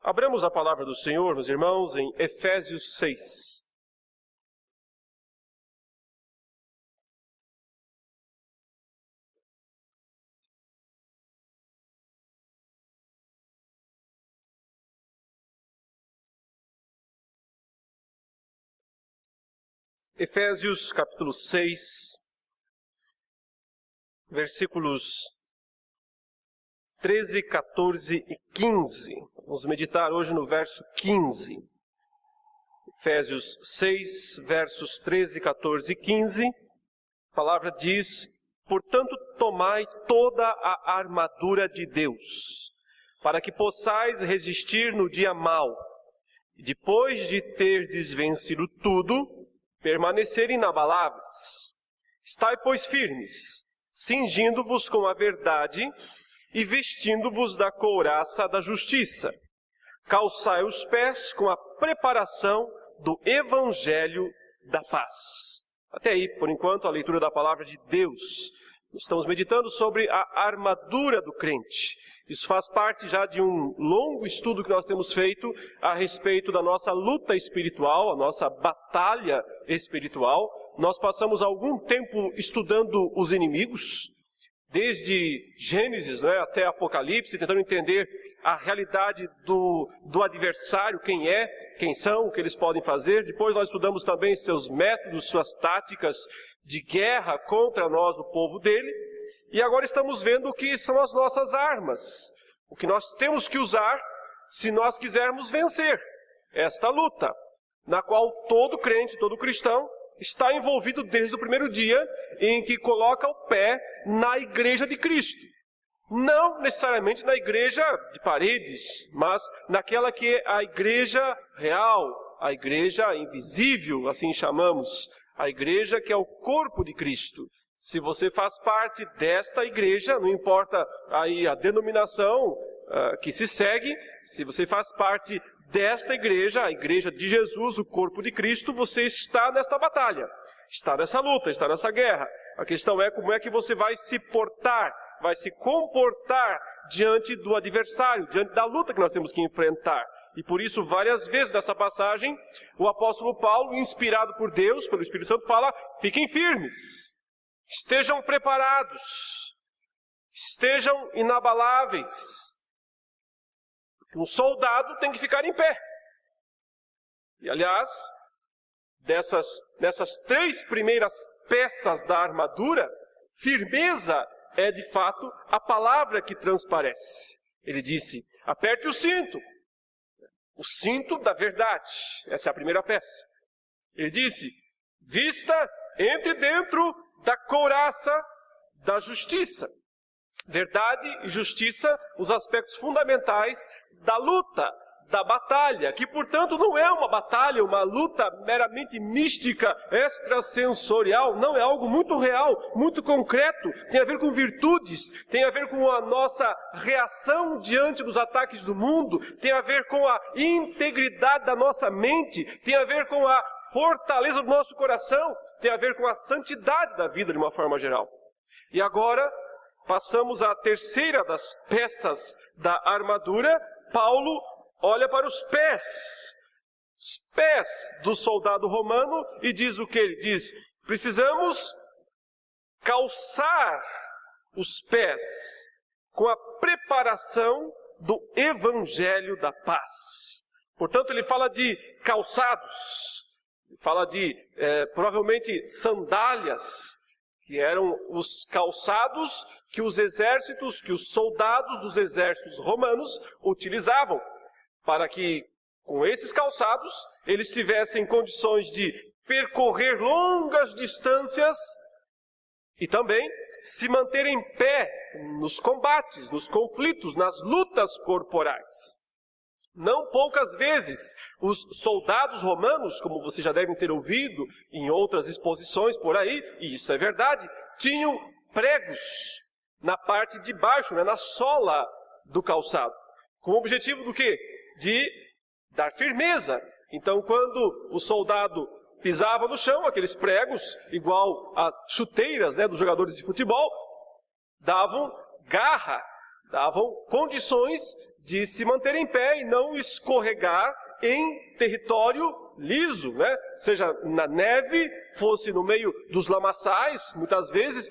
Abramos a palavra do Senhor, meus irmãos, em Efésios 6. Efésios capítulo 6, versículos 13, 14 e 15. Vamos meditar hoje no verso 15. Efésios 6, versos 13, 14 e 15. A palavra diz: portanto, tomai toda a armadura de Deus, para que possais resistir no dia mau, e depois de terdes vencido tudo, permanecer inabaláveis. Estai, pois, firmes, cingindo-vos com a verdade e vestindo-vos da couraça da justiça. Calçai os pés com a preparação do evangelho da paz. Até aí, por enquanto, a leitura da palavra de Deus. Estamos meditando sobre a armadura do crente. Isso faz parte já de um longo estudo que nós temos feito a respeito da nossa luta espiritual, a nossa batalha espiritual. Nós passamos algum tempo estudando os inimigos, desde Gênesis, até Apocalipse, tentando entender a realidade do adversário, quem são, o que eles podem fazer. Depois nós estudamos também seus métodos, suas táticas de guerra contra nós, o povo dele. E agora estamos vendo o que são as nossas armas, o que nós temos que usar se nós quisermos vencer esta luta, na qual todo crente, todo cristão, está envolvido desde o primeiro dia em que coloca o pé na igreja de Cristo. Não necessariamente na igreja de paredes, mas naquela que é a igreja real, a igreja invisível, assim chamamos, a igreja que é o corpo de Cristo. Se você faz parte desta igreja, não importa aí a denominação que se segue, se você faz parte desta igreja, a igreja de Jesus, o corpo de Cristo, você está nesta batalha, está nessa luta, está nessa guerra. A questão é como é que você vai se portar, vai se comportar diante do adversário, diante da luta que nós temos que enfrentar. E por isso, várias vezes nessa passagem, o apóstolo Paulo, inspirado por Deus, pelo Espírito Santo, fala: fiquem firmes, estejam preparados, estejam inabaláveis. Um soldado tem que ficar em pé. E, aliás, nessas três primeiras peças da armadura, firmeza é, de fato, a palavra que transparece. Ele disse: aperte o cinto da verdade. Essa é a primeira peça. Ele disse: vista, entre dentro da couraça da justiça. Verdade e justiça, os aspectos fundamentais da luta, da batalha, que portanto não é uma batalha, uma luta meramente mística, extrasensorial, não, é algo muito real, muito concreto, tem a ver com virtudes, tem a ver com a nossa reação diante dos ataques do mundo, tem a ver com a integridade da nossa mente, tem a ver com a fortaleza do nosso coração, tem a ver com a santidade da vida de uma forma geral. E agora passamos à terceira das peças da armadura. Paulo olha para os pés do soldado romano e diz o que? Ele diz: precisamos calçar os pés com a preparação do evangelho da paz. Portanto, ele fala de calçados, fala de provavelmente sandálias, que eram os calçados que os exércitos, que os soldados dos exércitos romanos utilizavam, para que com esses calçados eles tivessem condições de percorrer longas distâncias e também se manter em pé nos combates, nos conflitos, nas lutas corporais. Não poucas vezes os soldados romanos, como vocês já devem ter ouvido em outras exposições por aí, e isso é verdade, tinham pregos na parte de baixo, na sola do calçado. Com o objetivo do quê? De dar firmeza. Então, quando o soldado pisava no chão, aqueles pregos, igual às chuteiras dos jogadores de futebol, davam garra davam condições de se manter em pé e não escorregar em território liso, né? Seja na neve, fosse no meio dos lamaçais, muitas vezes,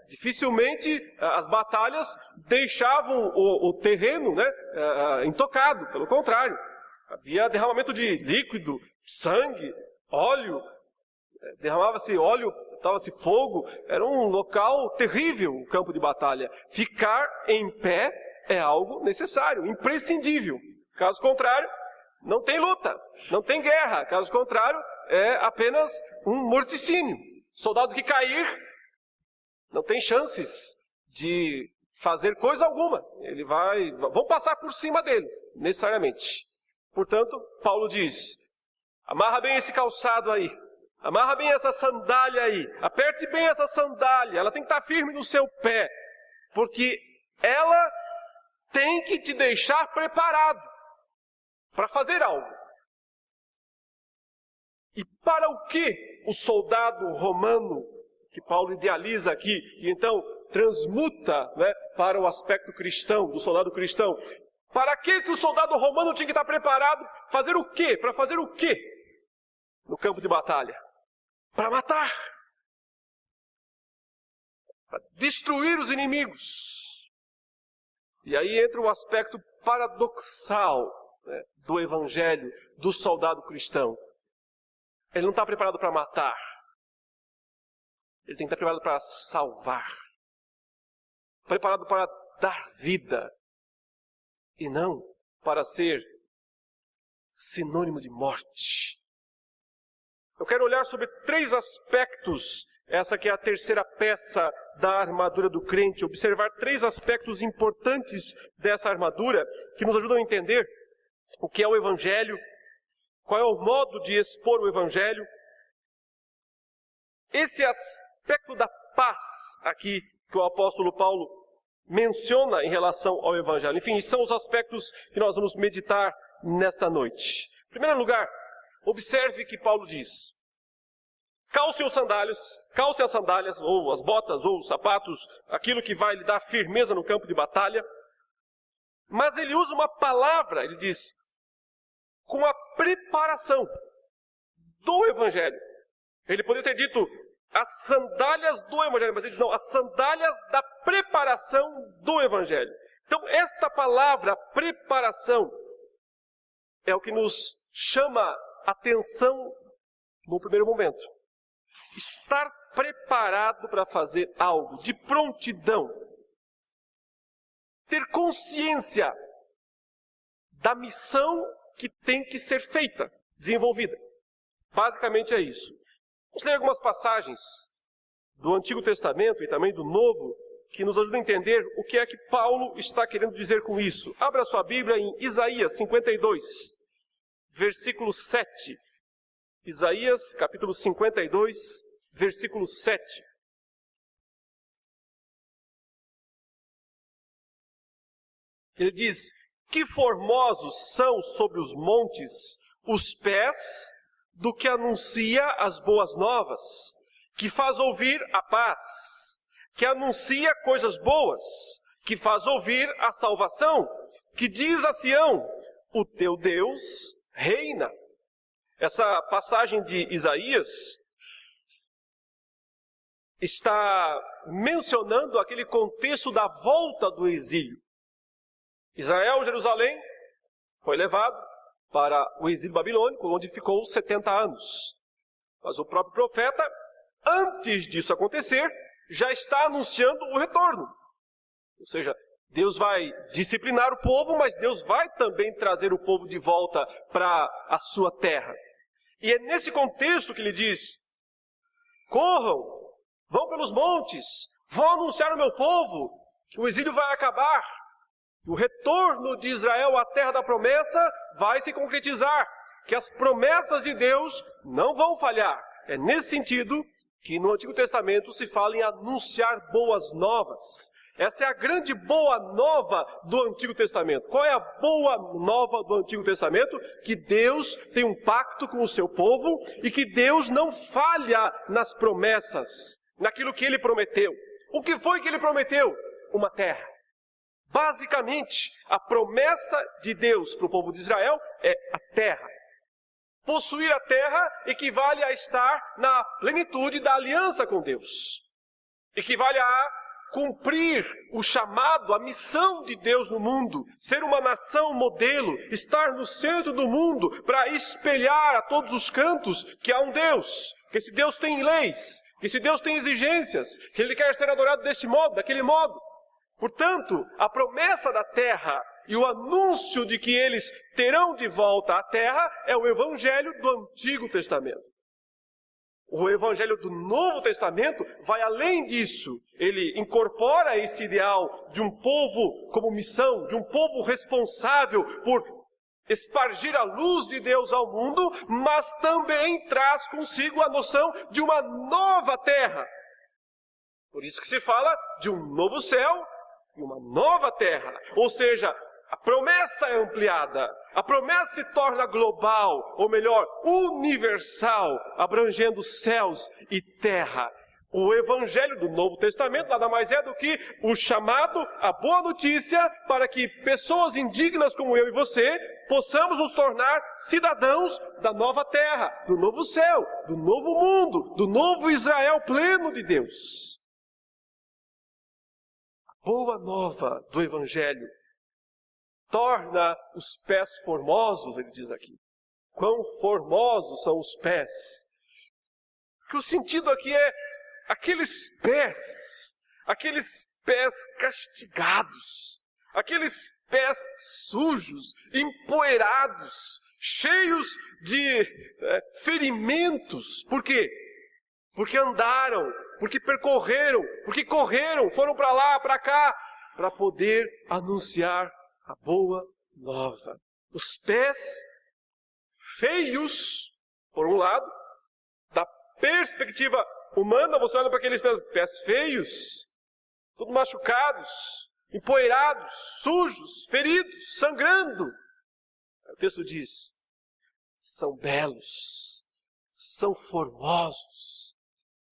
dificilmente as batalhas deixavam o terreno, né, intocado, pelo contrário. Havia derramamento de líquido, sangue, óleo, derramava-se óleo, estava-se fogo, era um local terrível o campo de batalha. Ficar em pé é algo necessário, imprescindível. Caso contrário, não tem luta, não tem guerra. Caso contrário, é apenas um morticínio. Soldado que cair não tem chances de fazer coisa alguma. Vão passar por cima dele, necessariamente. Portanto, Paulo diz, amarra bem esse calçado aí, amarra bem essa sandália aí, aperte bem essa sandália, ela tem que estar firme no seu pé, porque ela tem que te deixar preparado para fazer algo. E para o que o soldado romano, que Paulo idealiza aqui, e então transmuta, né, para o aspecto cristão, do soldado cristão, para que o soldado romano tinha que estar preparado? Fazer o quê? Para fazer o quê no campo de batalha? Para matar. Para destruir os inimigos. E aí entra o aspecto paradoxal, né, do evangelho, do soldado cristão. Ele não está preparado para matar. Ele tem que estar preparado para salvar. Preparado para dar vida. E não para ser sinônimo de morte. Eu quero olhar sobre 3 aspectos, essa que é a terceira peça da armadura do crente, observar 3 aspectos importantes dessa armadura, que nos ajudam a entender o que é o Evangelho, qual é o modo de expor o Evangelho. Esse aspecto da paz aqui, que o apóstolo Paulo menciona em relação ao Evangelho. Enfim, são os aspectos que nós vamos meditar nesta noite. Em primeiro lugar, observe que Paulo diz, calcem as sandálias, ou as botas, ou os sapatos, aquilo que vai lhe dar firmeza no campo de batalha. Mas ele usa uma palavra, ele diz, com a preparação do Evangelho. Ele poderia ter dito as sandálias do Evangelho, mas ele diz não, as sandálias da preparação do Evangelho. Então, esta palavra, preparação, é o que nos chama atenção no primeiro momento. Estar preparado para fazer algo, de prontidão. Ter consciência da missão que tem que ser feita, desenvolvida. Basicamente é isso. Vamos ler algumas passagens do Antigo Testamento e também do Novo, que nos ajudam a entender o que é que Paulo está querendo dizer com isso. Abra sua Bíblia em Isaías 52, versículo 7. Isaías, capítulo 52, versículo 7. Ele diz, que formosos são sobre os montes os pés do que anuncia as boas novas, que faz ouvir a paz, que anuncia coisas boas, que faz ouvir a salvação, que diz a Sião, o teu Deus reina. Essa passagem de Isaías está mencionando aquele contexto da volta do exílio. Israel, Jerusalém, foi levado para o exílio babilônico, onde ficou 70 anos. Mas o próprio profeta, antes disso acontecer, já está anunciando o retorno. Ou seja, Deus vai disciplinar o povo, mas Deus vai também trazer o povo de volta para a sua terra. E é nesse contexto que ele diz, corram, vão pelos montes, vão anunciar ao meu povo que o exílio vai acabar. O retorno de Israel à terra da promessa vai se concretizar, que as promessas de Deus não vão falhar. É nesse sentido que no Antigo Testamento se fala em anunciar boas novas. Essa é a grande boa nova do Antigo Testamento. Qual é a boa nova do Antigo Testamento? Que Deus tem um pacto com o seu povo e que Deus não falha nas promessas, naquilo que Ele prometeu. O que foi que Ele prometeu? Uma terra. Basicamente, a promessa de Deus para o povo de Israel é a terra. Possuir a terra equivale a estar na plenitude da aliança com Deus. Equivale a cumprir o chamado, a missão de Deus no mundo, ser uma nação modelo, estar no centro do mundo para espelhar a todos os cantos que há um Deus, que esse Deus tem leis, que esse Deus tem exigências, que Ele quer ser adorado deste modo, daquele modo. Portanto, a promessa da terra e o anúncio de que eles terão de volta a terra é o evangelho do Antigo Testamento. O evangelho do Novo Testamento vai além disso. Ele incorpora esse ideal de um povo como missão, de um povo responsável por espargir a luz de Deus ao mundo, mas também traz consigo a noção de uma nova terra. Por isso que se fala de um novo céu e uma nova terra. Ou seja, a promessa é ampliada, a promessa se torna global, ou melhor, universal, abrangendo céus e terra. O evangelho do Novo Testamento nada mais é do que o chamado, a boa notícia, para que pessoas indignas como eu e você possamos nos tornar cidadãos da nova terra, do novo céu, do novo mundo, do novo Israel pleno de Deus. A boa nova do evangelho torna os pés formosos, ele diz aqui. Quão formosos são os pés. Porque o sentido aqui é aqueles pés castigados, aqueles pés sujos, empoeirados, cheios de ferimentos. Por quê? Porque andaram, porque percorreram, porque correram, foram para lá, para cá, para poder anunciar a boa nova. Os pés feios, por um lado, da perspectiva humana, você olha para aqueles pés feios, todos machucados, empoeirados, sujos, feridos, sangrando. O texto diz, são belos, são formosos.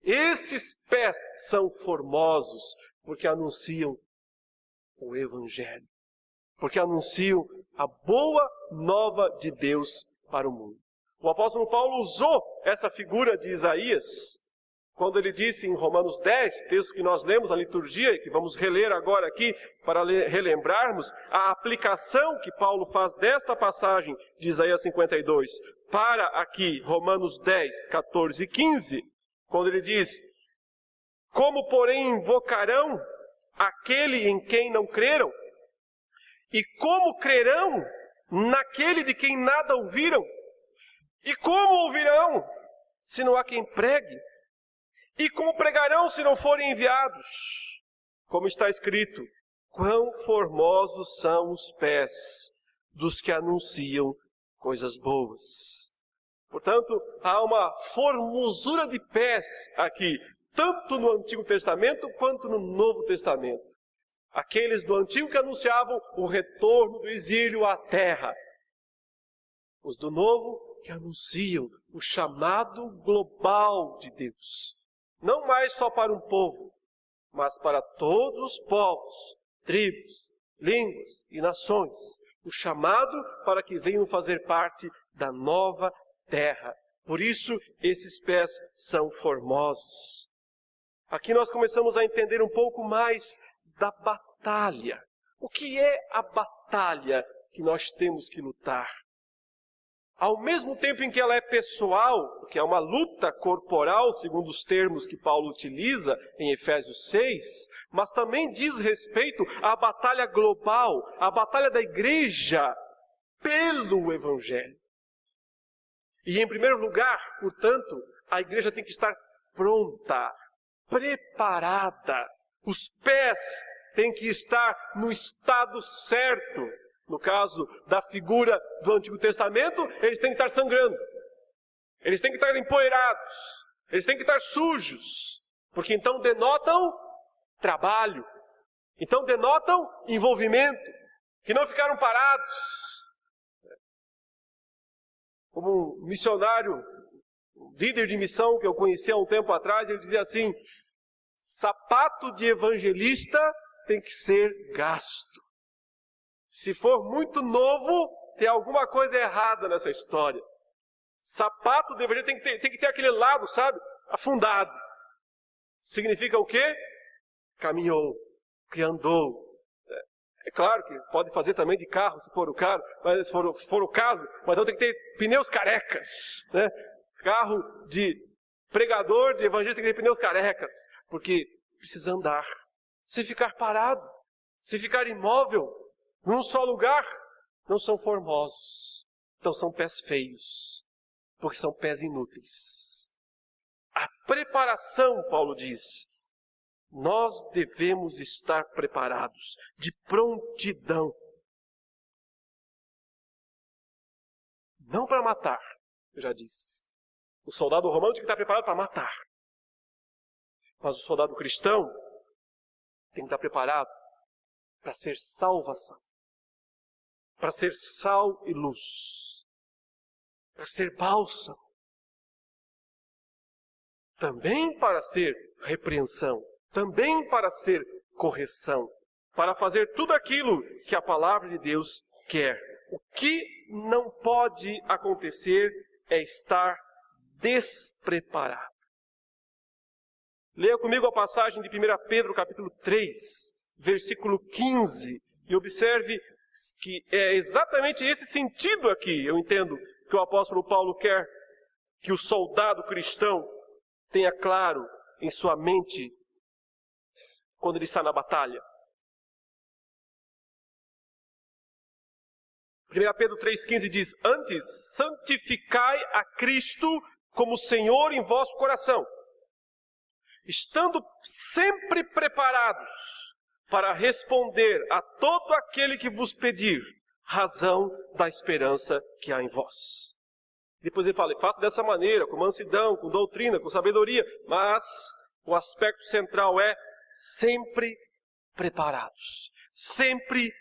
Esses pés são formosos porque anunciam o evangelho. Porque anunciam a boa nova de Deus para o mundo. O apóstolo Paulo usou essa figura de Isaías, quando ele disse em Romanos 10, texto que nós lemos na liturgia, e que vamos reler agora aqui, para relembrarmos a aplicação que Paulo faz desta passagem de Isaías 52, para aqui, Romanos 10, 14 e 15, quando ele diz, como porém invocarão aquele em quem não creram? E como crerão naquele de quem nada ouviram? E como ouvirão, se não há quem pregue? E como pregarão, se não forem enviados? Como está escrito, quão formosos são os pés dos que anunciam coisas boas. Portanto, há uma formosura de pés aqui, tanto no Antigo Testamento quanto no Novo Testamento. Aqueles do Antigo que anunciavam o retorno do exílio à terra. Os do Novo que anunciam o chamado global de Deus. Não mais só para um povo, mas para todos os povos, tribos, línguas e nações. O chamado para que venham fazer parte da nova terra. Por isso, esses pés são formosos. Aqui nós começamos a entender um pouco mais da batalha. O que é a batalha que nós temos que lutar? Ao mesmo tempo em que ela é pessoal, que é uma luta corporal, segundo os termos que Paulo utiliza em Efésios 6, mas também diz respeito à batalha global, à batalha da igreja pelo Evangelho. E em primeiro lugar, portanto, a igreja tem que estar pronta, preparada. Os pés têm que estar no estado certo. No caso da figura do Antigo Testamento, eles têm que estar sangrando. Eles têm que estar empoeirados. Eles têm que estar sujos. Porque então denotam trabalho. Então denotam envolvimento. Que não ficaram parados. Como um missionário, um líder de missão que eu conheci há um tempo atrás, ele dizia assim, sapato de evangelista tem que ser gasto. Se for muito novo, tem alguma coisa errada nessa história. Sapato tem que ter aquele lado, sabe? Afundado. Significa o quê? Caminhou, que andou. É claro que pode fazer também de carro, se for o caso, mas se for o caso, mas então tem que ter pneus carecas, né? Carro de pregador, de evangelista, tem que ter pneus carecas, porque precisa andar. Se ficar parado, se ficar imóvel, num só lugar, não são formosos. Então são pés feios, porque são pés inúteis. A preparação, Paulo diz, nós devemos estar preparados, de prontidão. Não para matar, eu já disse. O soldado romano tinha que estar preparado para matar. Mas o soldado cristão tem que estar preparado para ser salvação. Para ser sal e luz. Para ser bálsamo. Também para ser repreensão. Também para ser correção. Para fazer tudo aquilo que a palavra de Deus quer. O que não pode acontecer é estar despreparado. Leia comigo a passagem de 1 Pedro capítulo 3, versículo 15, e observe que é exatamente esse sentido aqui, eu entendo, que o apóstolo Paulo quer que o soldado cristão tenha claro em sua mente quando ele está na batalha. 1 Pedro 3,15 diz: antes, santificai a Cristo como Senhor em vosso coração, estando sempre preparados para responder a todo aquele que vos pedir razão da esperança que há em vós. Depois ele fala, e faça dessa maneira, com mansidão, com doutrina, com sabedoria, mas o aspecto central é sempre preparados, sempre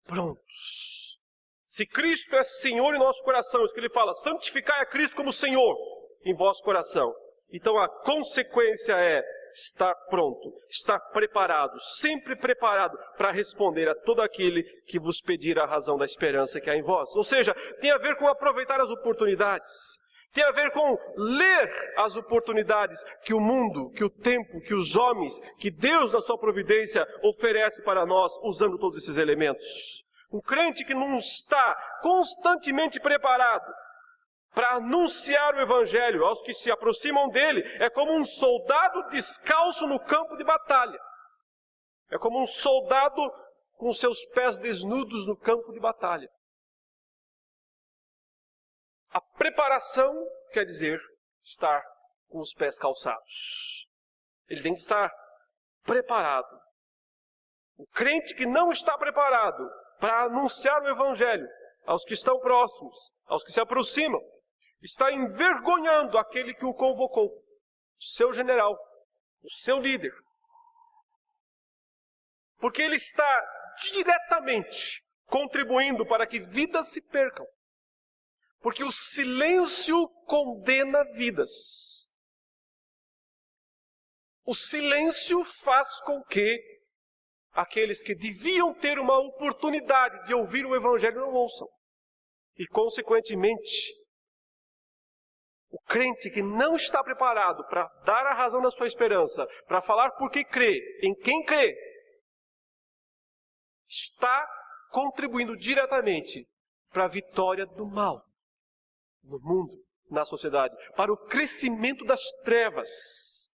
prontos. Se Cristo é Senhor em nosso coração, isso que ele fala, santificai a Cristo como Senhor em vosso coração. Então a consequência é estar pronto, estar preparado, sempre preparado para responder a todo aquele que vos pedir a razão da esperança que há em vós. Ou seja, tem a ver com aproveitar as oportunidades, tem a ver com ler as oportunidades que o mundo, que o tempo, que os homens, que Deus na sua providência oferece para nós, usando todos esses elementos. Um crente que não está constantemente preparado para anunciar o Evangelho aos que se aproximam dele, é como um soldado descalço no campo de batalha. É como um soldado com seus pés desnudos no campo de batalha. A preparação quer dizer estar com os pés calçados. Ele tem que estar preparado. O crente que não está preparado para anunciar o Evangelho aos que estão próximos, aos que se aproximam, está envergonhando aquele que o convocou, o seu general, o seu líder. Porque ele está diretamente contribuindo para que vidas se percam. Porque o silêncio condena vidas. O silêncio faz com que aqueles que deviam ter uma oportunidade de ouvir o Evangelho não ouçam. E, consequentemente, o crente que não está preparado para dar a razão da sua esperança, para falar por que crê, em quem crê, está contribuindo diretamente para a vitória do mal no mundo, na sociedade, para o crescimento das trevas.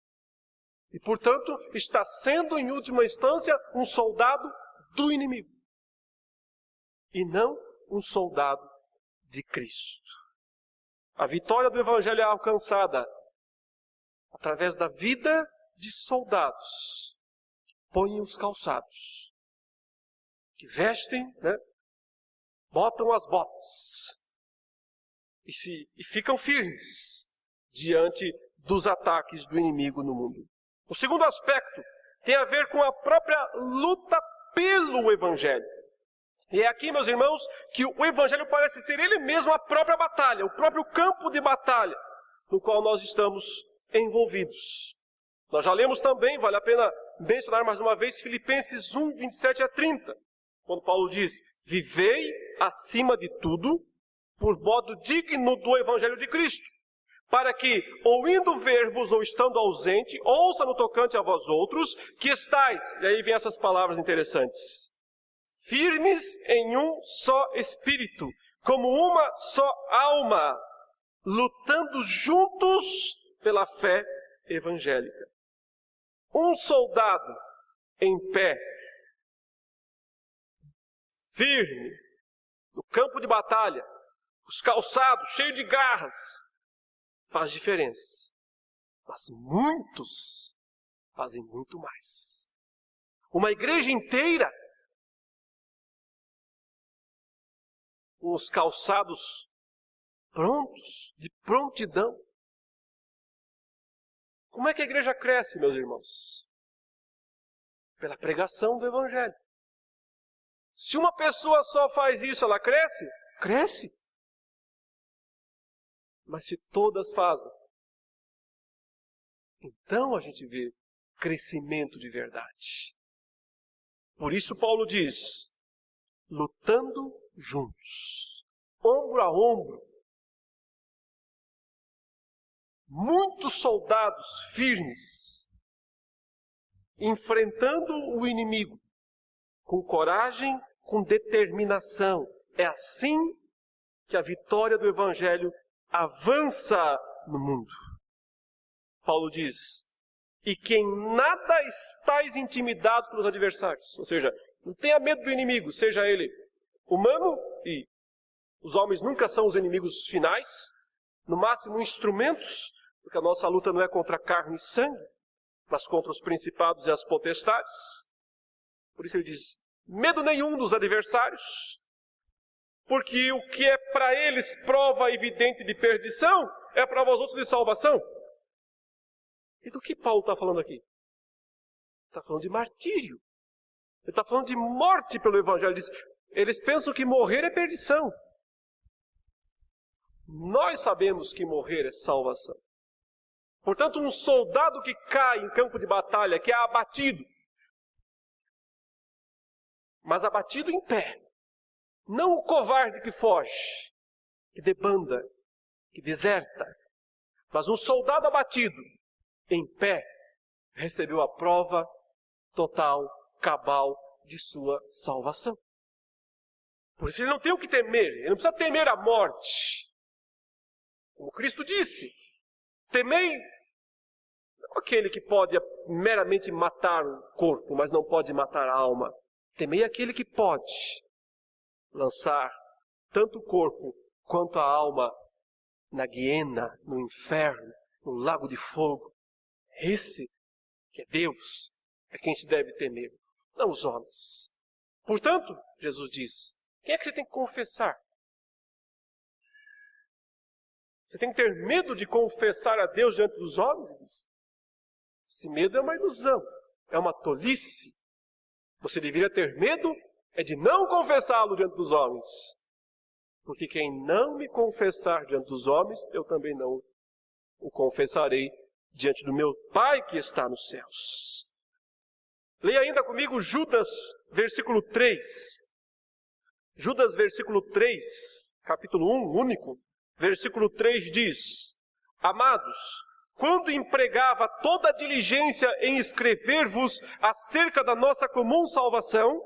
E, portanto, está sendo, em última instância, um soldado do inimigo. E não um soldado de Cristo. A vitória do Evangelho é alcançada através da vida de soldados que põem os calçados, que vestem, botam as botas e ficam firmes diante dos ataques do inimigo no mundo. O segundo aspecto tem a ver com a própria luta pelo Evangelho. E é aqui, meus irmãos, que o Evangelho parece ser ele mesmo a própria batalha, o próprio campo de batalha no qual nós estamos envolvidos. Nós já lemos também, vale a pena mencionar mais uma vez, Filipenses 1, 27 a 30, quando Paulo diz, Vivei, acima de tudo, por modo digno do Evangelho de Cristo, para que, ou indo ver-vos, ou estando ausente, ouça no tocante a vós outros, que estáis, e aí vem essas palavras interessantes, firmes em um só Espírito, como uma só alma, lutando juntos pela fé evangélica. Um soldado em pé, firme, no campo de batalha, os calçados cheios de garras, faz diferença. Mas muitos fazem muito mais. Uma igreja inteira, os calçados prontos, de prontidão. Como é que a igreja cresce, meus irmãos? Pela pregação do Evangelho. Se uma pessoa só faz isso, ela cresce? Cresce. Mas se todas fazem, então a gente vê crescimento de verdade. Por isso Paulo diz, lutando juntos, ombro a ombro, muitos soldados firmes, enfrentando o inimigo, com coragem, com determinação. É assim que a vitória do Evangelho avança no mundo. Paulo diz, e que em nada estáis intimidados pelos adversários. Ou seja, não tenha medo do inimigo, seja ele humano, e os homens nunca são os inimigos finais, no máximo instrumentos, porque a nossa luta não é contra carne e sangue, mas contra os principados e as potestades. Por isso ele diz, medo nenhum dos adversários, porque o que é para eles prova evidente de perdição, é para vós outros de salvação. E do que Paulo está falando aqui? Está falando de martírio. Ele está falando de morte pelo Evangelho. Ele diz, eles pensam que morrer é perdição. Nós sabemos que morrer é salvação. Portanto, um soldado que cai em campo de batalha, que é abatido, mas abatido em pé, não o covarde que foge, que debanda, que deserta, mas um soldado abatido, em pé, recebeu a prova total, cabal de sua salvação. Por isso ele não tem o que temer, ele não precisa temer a morte. Como Cristo disse, temei não aquele que pode meramente matar o corpo, mas não pode matar a alma. Temei aquele que pode lançar tanto o corpo quanto a alma na guiena, no inferno, no lago de fogo. Esse, que é Deus, é quem se deve temer, não os homens. Portanto, Jesus diz, quem é que você tem que confessar? Você tem que ter medo de confessar a Deus diante dos homens? Esse medo é uma ilusão, é uma tolice. Você deveria ter medo é de não confessá-lo diante dos homens. Porque quem não me confessar diante dos homens, eu também não o confessarei diante do meu Pai que está nos céus. Leia ainda comigo Judas, versículo 3. Judas, versículo 3, capítulo 1, único. Versículo 3 diz, amados, quando empregava toda a diligência em escrever-vos acerca da nossa comum salvação,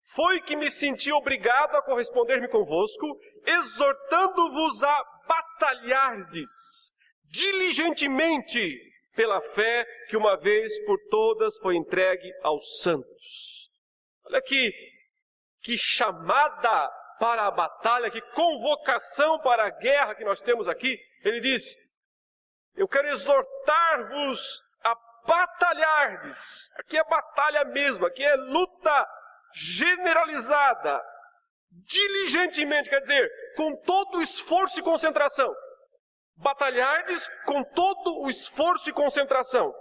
foi que me senti obrigado a corresponder-me convosco, exortando-vos a batalhardes diligentemente pela fé que uma vez por todas foi entregue aos santos. Olha aqui, que chamada para a batalha, que convocação para a guerra que nós temos aqui. Ele diz, eu quero exortar-vos a batalhardes. Aqui é batalha mesmo, aqui é luta generalizada, diligentemente, quer dizer, com todo o esforço e concentração. Batalhardes com todo o esforço e concentração.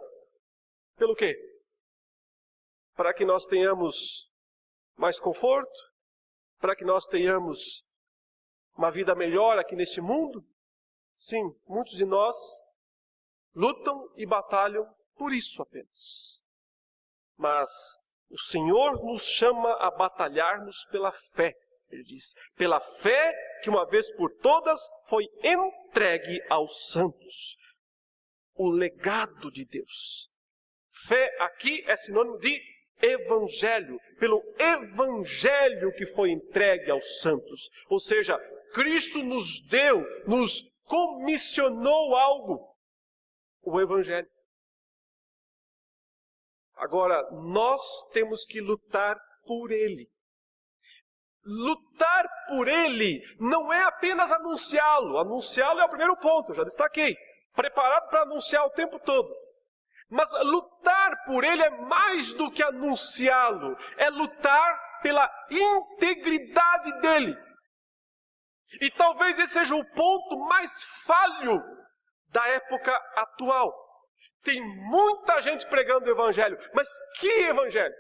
Pelo quê? Para que nós tenhamos mais conforto, para que nós tenhamos uma vida melhor aqui neste mundo. Sim, muitos de nós lutam e batalham por isso apenas. Mas O Senhor nos chama a batalharmos pela fé. Ele diz, pela fé que uma vez por todas foi entregue aos santos. O legado de Deus. Fé aqui é sinônimo de evangelho. Pelo evangelho que foi entregue aos santos. Ou seja, Cristo nos deu, nos comissionou algo. O evangelho. Agora, nós temos que lutar por ele. Lutar por ele não é apenas anunciá-lo. Anunciá-lo é o primeiro ponto, eu já destaquei. Preparado para anunciar o tempo todo. Mas lutar por ele é mais do que anunciá-lo. É lutar pela integridade dele. E talvez esse seja o ponto mais falho da época atual. Tem muita gente pregando o evangelho, mas que evangelho?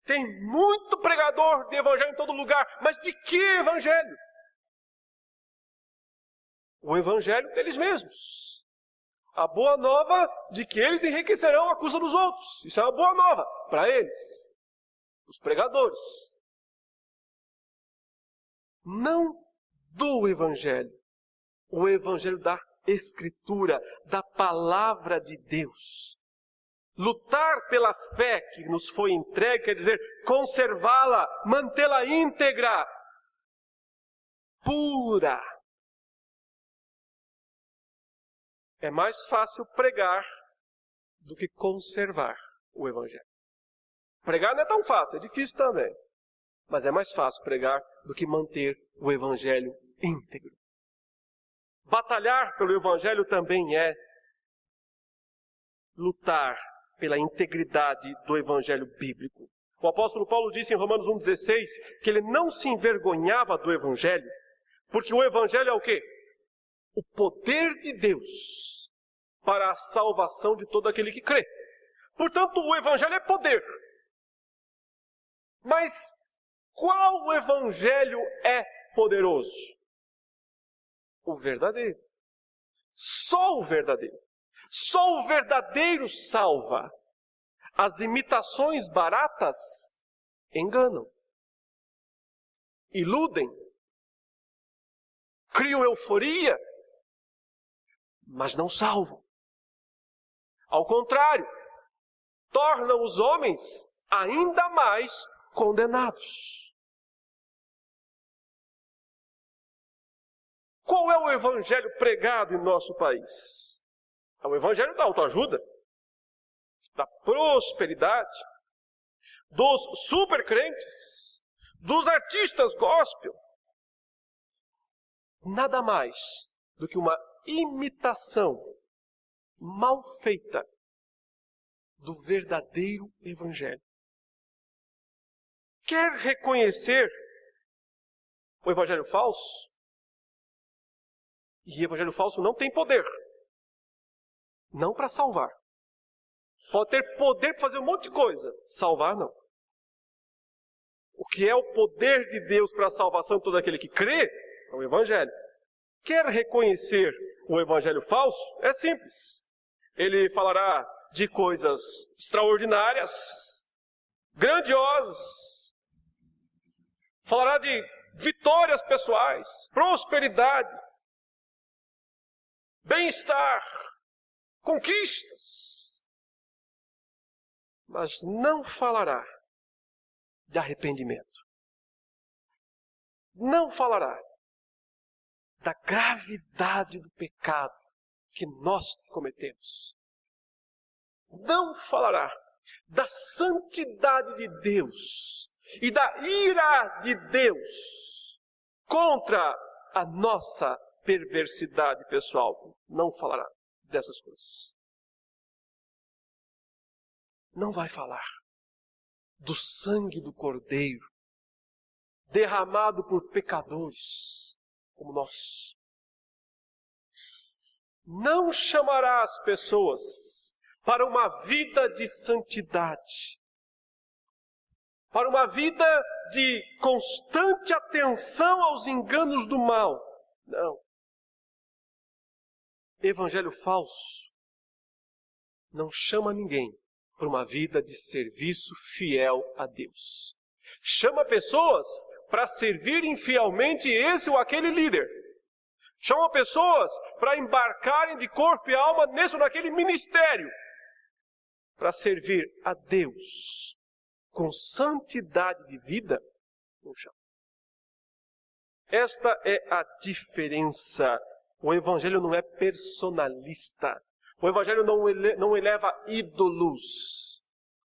Tem muito pregador de evangelho em todo lugar, mas de que evangelho? O evangelho deles mesmos. A boa nova de que eles enriquecerão à custa dos outros. Isso é uma boa nova para eles, os pregadores. Não do evangelho. O evangelho da Escritura, da palavra de Deus. Lutar pela fé que nos foi entregue, quer dizer, conservá-la, mantê-la íntegra, pura. É mais fácil pregar do que conservar o evangelho. Pregar não é tão fácil, é difícil também. Mas é mais fácil pregar do que manter o evangelho íntegro. Batalhar pelo evangelho também é lutar pela integridade do evangelho bíblico. O apóstolo Paulo disse em Romanos 1,16 que ele não se envergonhava do evangelho, porque o evangelho é o quê? O poder de Deus para a salvação de todo aquele que crê. Portanto, o evangelho é poder. Mas qual evangelho é poderoso? O verdadeiro. Só o verdadeiro. Só o verdadeiro salva. As imitações baratas enganam. Iludem. Criam euforia. Mas não salvam. Ao contrário, tornam os homens ainda mais condenados. Qual é o evangelho pregado em nosso país? É o evangelho da autoajuda, da prosperidade, dos supercrentes, dos artistas gospel. Nada mais do que uma imitação mal feita do verdadeiro evangelho. Quer reconhecer o evangelho falso? E evangelho falso não tem poder. Não para salvar. Pode ter poder para fazer um monte de coisa. Salvar, não. O que é o poder de Deus para a salvação de todo aquele que crê? É o evangelho. Quer reconhecer o evangelho falso? É simples. Ele falará de coisas extraordinárias, grandiosas. Falará de vitórias pessoais, prosperidade, bem-estar, conquistas. Mas não falará de arrependimento. Não falará da gravidade do pecado que nós cometemos. Não falará da santidade de Deus e da ira de Deus contra a nossa perversidade pessoal. Não falará dessas coisas. Não vai falar do sangue do Cordeiro derramado por pecadores como nós. Não chamará as pessoas para uma vida de santidade, para uma vida de constante atenção aos enganos do mal. Não. Evangelho falso não chama ninguém por uma vida de serviço fiel a Deus. Chama pessoas para servirem fielmente esse ou aquele líder. Chama pessoas para embarcarem de corpo e alma nesse ou naquele ministério, para servir a Deus com santidade de vida. Esta é a diferença. O Evangelho não é personalista. O Evangelho não eleva ídolos.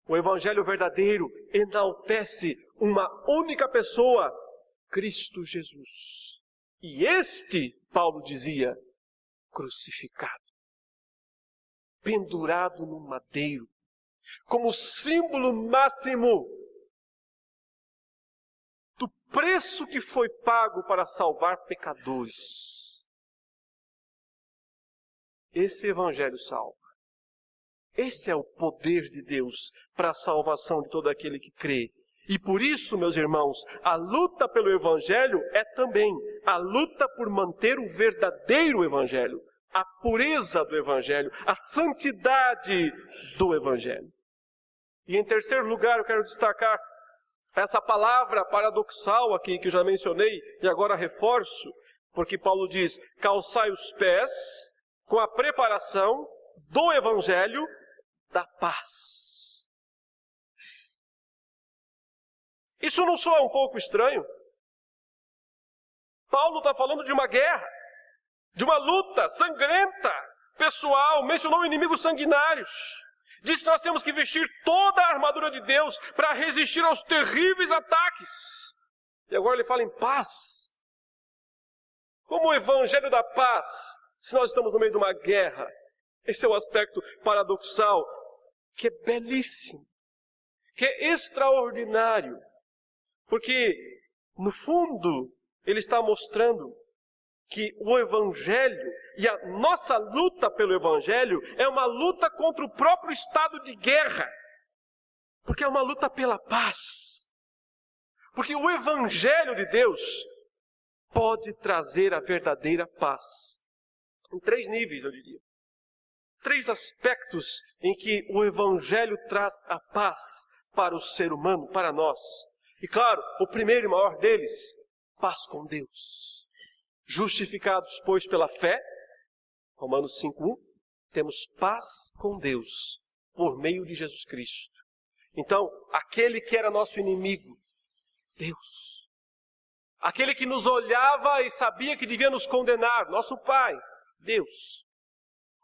O Evangelho verdadeiro enaltece uma única pessoa, Cristo Jesus. E este, Paulo dizia, crucificado, pendurado no madeiro, como símbolo máximo do preço que foi pago para salvar pecadores. Esse Evangelho salva. Esse é o poder de Deus para a salvação de todo aquele que crê. E por isso, meus irmãos, a luta pelo Evangelho é também a luta por manter o verdadeiro Evangelho, a pureza do Evangelho, a santidade do Evangelho. E em terceiro lugar, eu quero destacar essa palavra paradoxal aqui que eu já mencionei e agora reforço, porque Paulo diz: calçai os pés com a preparação do Evangelho da paz. Isso não soa um pouco estranho? Paulo está falando de uma guerra, de uma luta sangrenta, pessoal, mencionou inimigos sanguinários. Diz que nós temos que vestir toda a armadura de Deus para resistir aos terríveis ataques. E agora ele fala em paz. Como o Evangelho da paz, se nós estamos no meio de uma guerra? Esse é o aspecto paradoxal, que é belíssimo, que é extraordinário. Porque, no fundo, ele está mostrando que o Evangelho e a nossa luta pelo Evangelho é uma luta contra o próprio estado de guerra. Porque é uma luta pela paz. Porque o Evangelho de Deus pode trazer a verdadeira paz. Em 3 níveis, eu diria. 3 aspectos em que o Evangelho traz a paz para o ser humano, para nós. E claro, o primeiro e maior deles, paz com Deus. Justificados, pois, pela fé, Romanos 5:1, temos paz com Deus por meio de Jesus Cristo. Então, aquele que era nosso inimigo, Deus. Aquele que nos olhava e sabia que devia nos condenar, nosso Pai, Deus.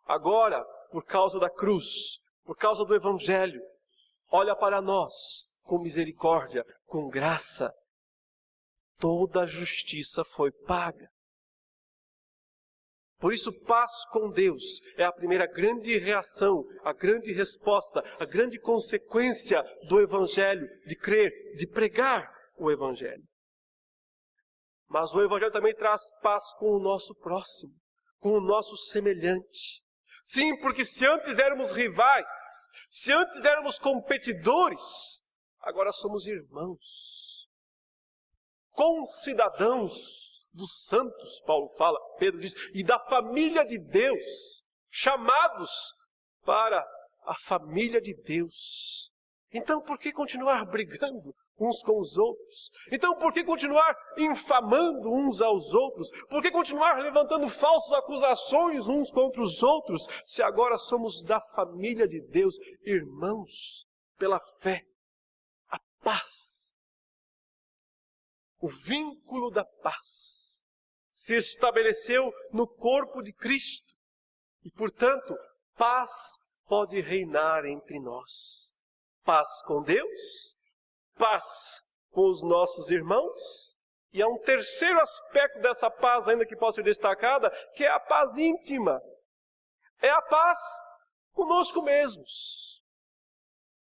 Agora, por causa da cruz, por causa do Evangelho, olha para nós com misericórdia, com graça. Toda a justiça foi paga. Por isso, paz com Deus é a primeira grande reação, a grande resposta, a grande consequência do Evangelho, de crer, de pregar o Evangelho. Mas o Evangelho também traz paz com o nosso próximo, com o nosso semelhante. Sim, porque se antes éramos rivais, se antes éramos competidores, agora somos irmãos, concidadãos dos santos, Paulo fala, Pedro diz, e da família de Deus, chamados para a família de Deus. Então por que continuar brigando uns com os outros? Então por que continuar infamando uns aos outros? Por que continuar levantando falsas acusações uns contra os outros, se agora somos da família de Deus, irmãos, pela fé? A paz, o vínculo da paz, se estabeleceu no corpo de Cristo. E, portanto, paz pode reinar entre nós. Paz com Deus, paz com os nossos irmãos. E há um terceiro aspecto dessa paz ainda que pode ser destacada, que é a paz íntima. É a paz conosco mesmos.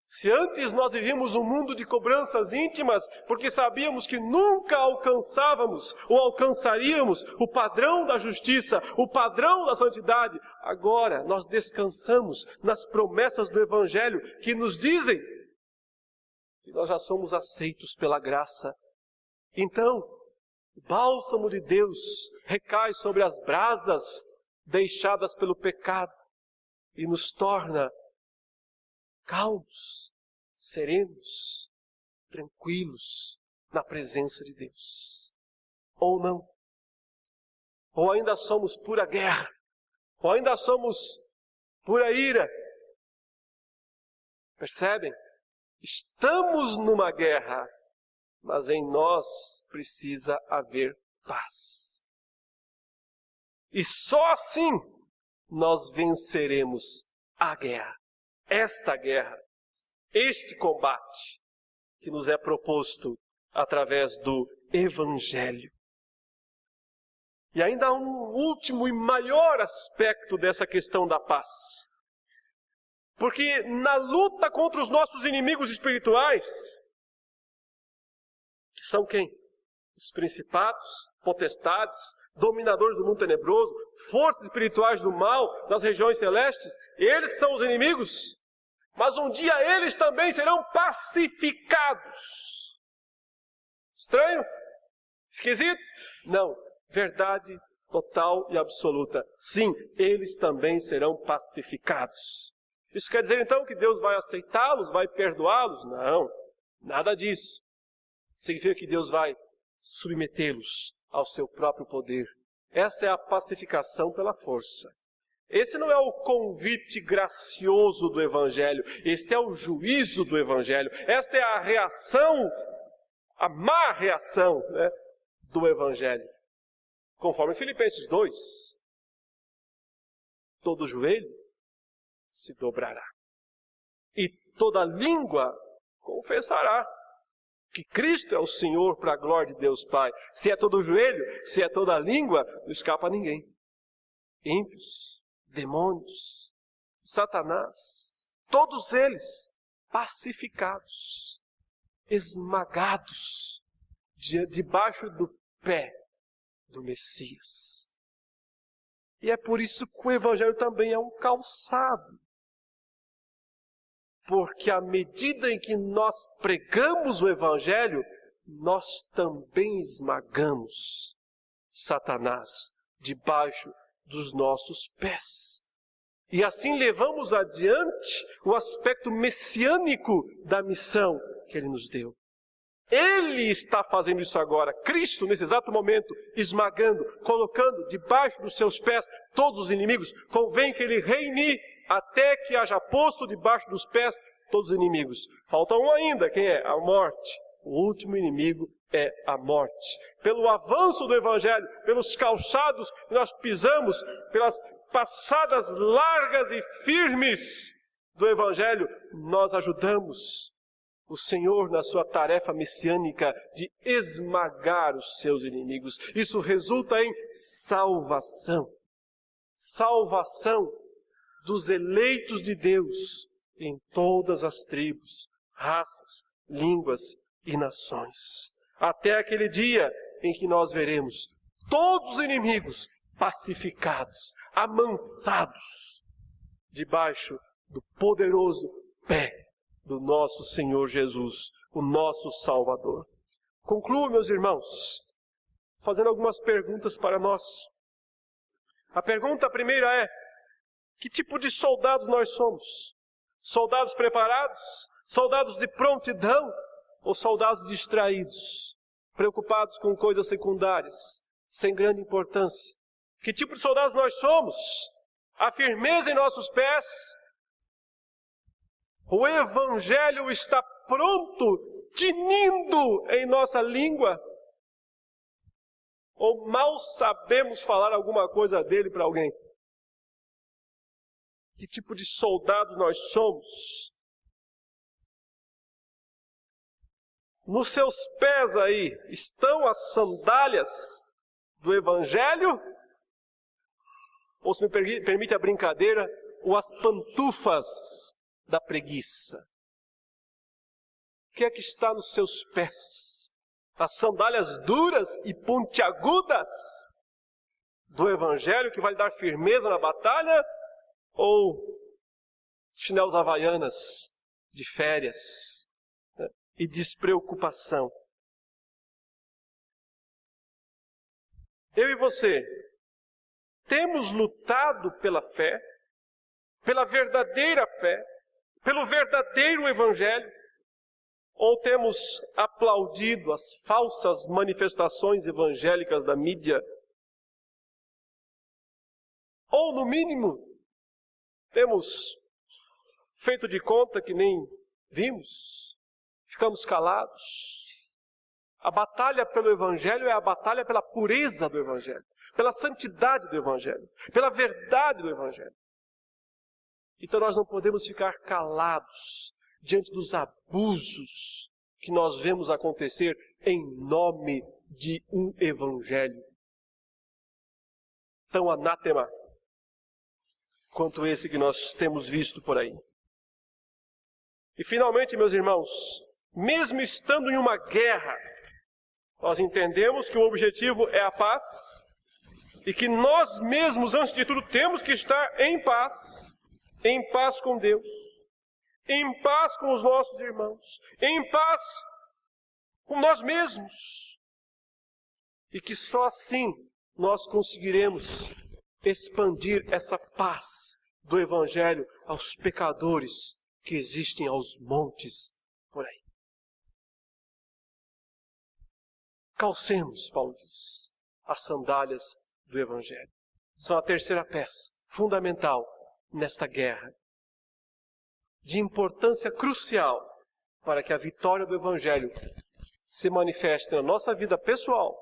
Se antes nós vivíamos um mundo de cobranças íntimas, porque sabíamos que nunca alcançávamos ou alcançaríamos o padrão da justiça, o padrão da santidade, agora nós descansamos nas promessas do Evangelho que nos dizem que nós já somos aceitos pela graça. Então, o bálsamo de Deus recai sobre as brasas deixadas pelo pecado e nos torna calmos, serenos, tranquilos na presença de Deus. Ou não. Ou ainda somos pura guerra. Ou ainda somos pura ira. Percebem? Estamos numa guerra, mas em nós precisa haver paz. E só assim nós venceremos a guerra. Esta guerra, este combate que nos é proposto através do Evangelho. E ainda há um último e maior aspecto dessa questão da paz. Porque na luta contra os nossos inimigos espirituais, que são quem? Os principados, potestades, dominadores do mundo tenebroso, forças espirituais do mal nas regiões celestes, eles que são os inimigos, mas um dia eles também serão pacificados. Estranho? Esquisito? Não. Verdade total e absoluta. Sim, eles também serão pacificados. Isso quer dizer então que Deus vai aceitá-los, vai perdoá-los? Não, nada disso. Significa que Deus vai submetê-los ao seu próprio poder. Essa é a pacificação pela força. Esse não é o convite gracioso do Evangelho. Este é o juízo do Evangelho. Esta é a reação, a má reação, do Evangelho. Conforme Filipenses 2, todo joelho se dobrará. E toda língua confessará que Cristo é o Senhor para a glória de Deus Pai. Se é todo joelho, se é toda língua, não escapa a ninguém. Ímpios, demônios, Satanás, todos eles pacificados, esmagados, debaixo do pé do Messias. E é por isso que o Evangelho também é um calçado. Porque à medida em que nós pregamos o Evangelho, nós também esmagamos Satanás debaixo dos nossos pés. E assim levamos adiante o aspecto messiânico da missão que Ele nos deu. Ele está fazendo isso agora. Cristo, nesse exato momento, esmagando, colocando debaixo dos seus pés todos os inimigos. Convém que Ele reine até que haja posto debaixo dos pés todos os inimigos. Falta um ainda, quem é? A morte. O último inimigo é a morte. Pelo avanço do Evangelho, pelos calçados que nós pisamos, pelas passadas largas e firmes do Evangelho, nós ajudamos o Senhor na sua tarefa messiânica de esmagar os seus inimigos. Isso resulta em salvação. Salvação dos eleitos de Deus em todas as tribos, raças, línguas e nações. Até aquele dia em que nós veremos todos os inimigos pacificados, amansados, debaixo do poderoso pé do nosso Senhor Jesus, o nosso Salvador. Concluo, meus irmãos, fazendo algumas perguntas para nós. A pergunta primeira é: que tipo de soldados nós somos? Soldados preparados? Soldados de prontidão? Ou soldados distraídos? Preocupados com coisas secundárias, sem grande importância? Que tipo de soldados nós somos? A firmeza em nossos pés? O Evangelho está pronto, tinindo em nossa língua? Ou mal sabemos falar alguma coisa dele para alguém? Que tipo de soldados nós somos? Nos seus pés aí estão as sandálias do Evangelho? Ou, se me permite a brincadeira, ou as pantufas da preguiça? O que é que está nos seus pés? As sandálias duras e pontiagudas do Evangelho que vai dar firmeza na batalha? Ou chinelos havaianas de férias, né, e despreocupação? Eu e você temos lutado pela fé, pela verdadeira fé, pelo verdadeiro Evangelho? Ou temos aplaudido as falsas manifestações evangélicas da mídia? Ou, no mínimo, temos feito de conta que nem vimos, ficamos calados? A batalha pelo Evangelho é a batalha pela pureza do Evangelho, pela santidade do Evangelho, pela verdade do Evangelho. Então nós não podemos ficar calados diante dos abusos que nós vemos acontecer em nome de um Evangelho tão anátema quanto esse que nós temos visto por aí. E finalmente, meus irmãos, mesmo estando em uma guerra, nós entendemos que o objetivo é a paz e que nós mesmos, antes de tudo, temos que estar em paz com Deus, em paz com os nossos irmãos, em paz com nós mesmos. E que só assim nós conseguiremos expandir essa paz do Evangelho aos pecadores que existem aos montes por aí. Calcemos, Paulo diz, as sandálias do Evangelho. São a terceira peça fundamental nesta guerra, de importância crucial para que a vitória do Evangelho se manifeste na nossa vida pessoal,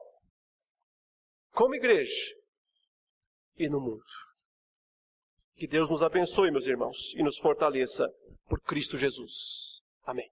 como igreja e no mundo. Que Deus nos abençoe, meus irmãos, e nos fortaleça por Cristo Jesus. Amém.